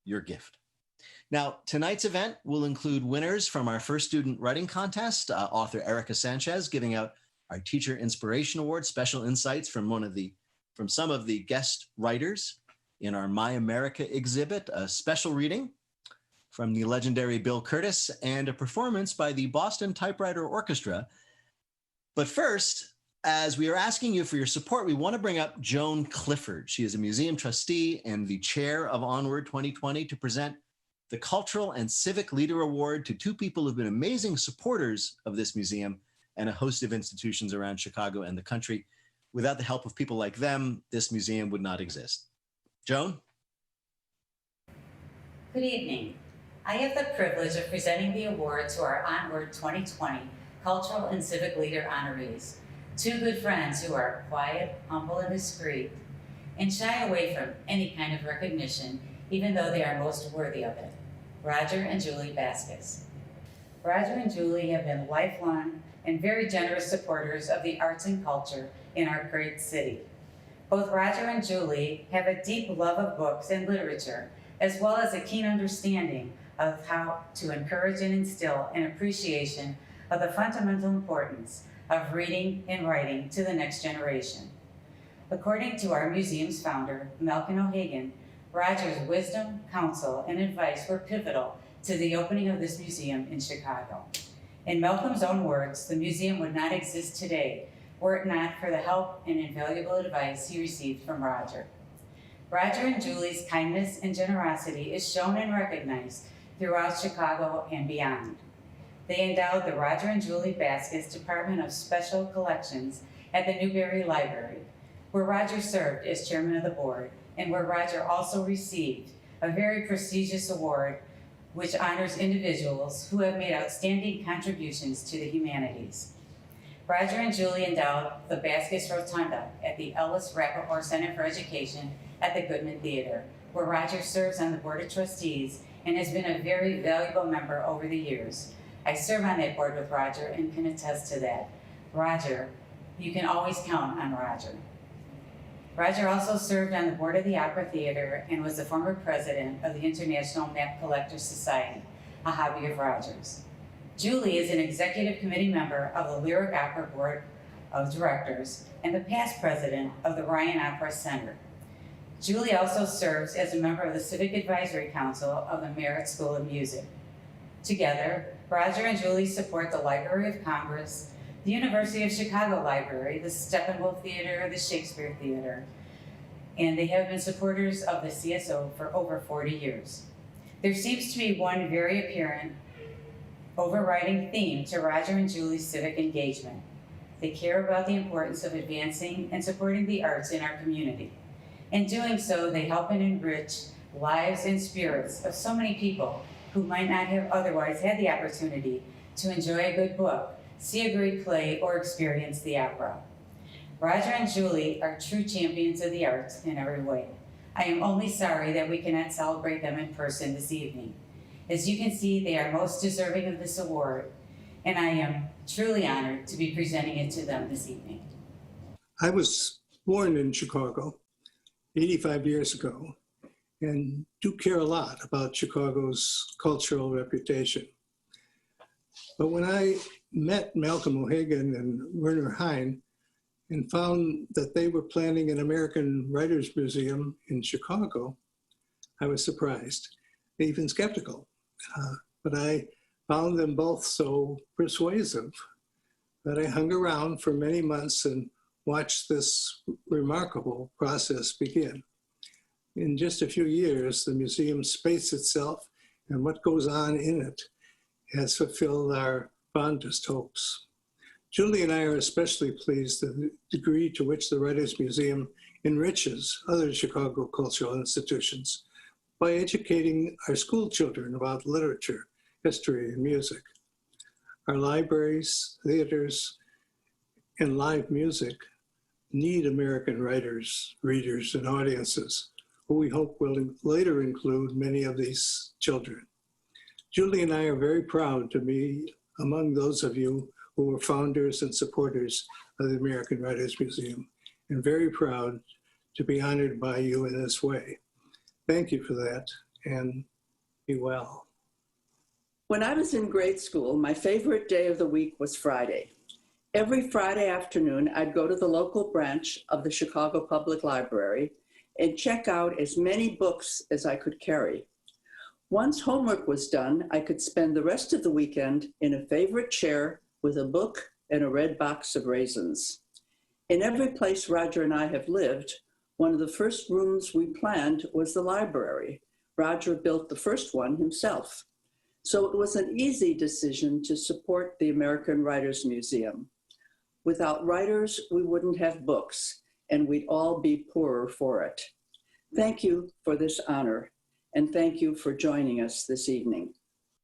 your gift. Now, tonight's event will include winners from our first student writing contest, author Erica Sanchez giving out our Teacher Inspiration Award, special insights from some of the guest writers in our My America exhibit, a special reading from the legendary Bill Curtis, and a performance by the Boston Typewriter Orchestra. But first, as we are asking you for your support, we want to bring up Joan Clifford. She is a museum trustee and the chair of OnWord 2020 to present the Cultural and Civic Leader Award to two people who've been amazing supporters of this museum and a host of institutions around Chicago and the country. Without the help of people like them, this museum would not exist. Joan? Good evening. I have the privilege of presenting the award to our OnWord 2020 Cultural and Civic Leader honorees, two good friends who are quiet, humble, and discreet, and shy away from any kind of recognition, even though they are most worthy of it. Roger and Julie Baskes. Roger and Julie have been lifelong and very generous supporters of the arts and culture in our great city. Both Roger and Julie have a deep love of books and literature, as well as a keen understanding of how to encourage and instill an appreciation of the fundamental importance of reading and writing to the next generation. According to our museum's founder, Malcolm O'Hagan, Roger's wisdom, counsel, and advice were pivotal to the opening of this museum in Chicago. In Malcolm's own words, the museum would not exist today were it not for the help and invaluable advice he received from Roger. Roger and Julie's kindness and generosity is shown and recognized throughout Chicago and beyond. They endowed the Roger and Julie Baskes Department of Special Collections at the Newberry Library, where Roger served as chairman of the board, and where Roger also received a very prestigious award which honors individuals who have made outstanding contributions to the humanities. Roger and Julie endowed the Baskes Rotunda at the Ellis Rappaport Center for Education at the Goodman Theater, where Roger serves on the Board of Trustees and has been a very valuable member over the years. I serve on that board with Roger and can attest to that. Roger, you can always count on Roger. Roger also served on the board of the Opera Theater and was the former president of the International Map Collectors Society, a hobby of Roger's. Julie is an executive committee member of the Lyric Opera Board of Directors and the past president of the Ryan Opera Center. Julie also serves as a member of the Civic Advisory Council of the Merit School of Music. Together, Roger and Julie support the Library of Congress, the University of Chicago Library, the Steppenwolf Theater, the Shakespeare Theater, and they have been supporters of the CSO for over 40 years. There seems to be one very apparent overriding theme to Roger and Julie's civic engagement. They care about the importance of advancing and supporting the arts in our community. In doing so, they help and enrich lives and spirits of so many people who might not have otherwise had the opportunity to enjoy a good book, see a great play, or experience the opera. Roger and Julie are true champions of the arts in every way. I am only sorry that we cannot celebrate them in person this evening. As you can see, they are most deserving of this award, and I am truly honored to be presenting it to them this evening. I was born in Chicago 85 years ago and do care a lot about Chicago's cultural reputation. But when I met Malcolm O'Hagan and Werner Hein and found that they were planning an American Writers Museum in Chicago, I was surprised, even skeptical. But I found them both so persuasive that I hung around for many months and watched this remarkable process begin. In just a few years, the museum's space itself and what goes on in it has fulfilled our fondest hopes. Julie and I are especially pleased at the degree to which the Writers Museum enriches other Chicago cultural institutions by educating our school children about literature, history, and music. Our libraries, theaters, and live music need American writers, readers, and audiences, who we hope will later include many of these children. Julie and I are very proud to be among those of you who were founders and supporters of the American Writers Museum, and very proud to be honored by you in this way. Thank you for that, and be well. When I was in grade school, my favorite day of the week was Friday. Every Friday afternoon, I'd go to the local branch of the Chicago Public Library and check out as many books as I could carry. Once homework was done, I could spend the rest of the weekend in a favorite chair with a book and a red box of raisins. In every place Roger and I have lived, one of the first rooms we planned was the library. Roger built the first one himself. So it was an easy decision to support the American Writers Museum. Without writers, we wouldn't have books, and we'd all be poorer for it. Thank you for this honor, and thank you for joining us this evening.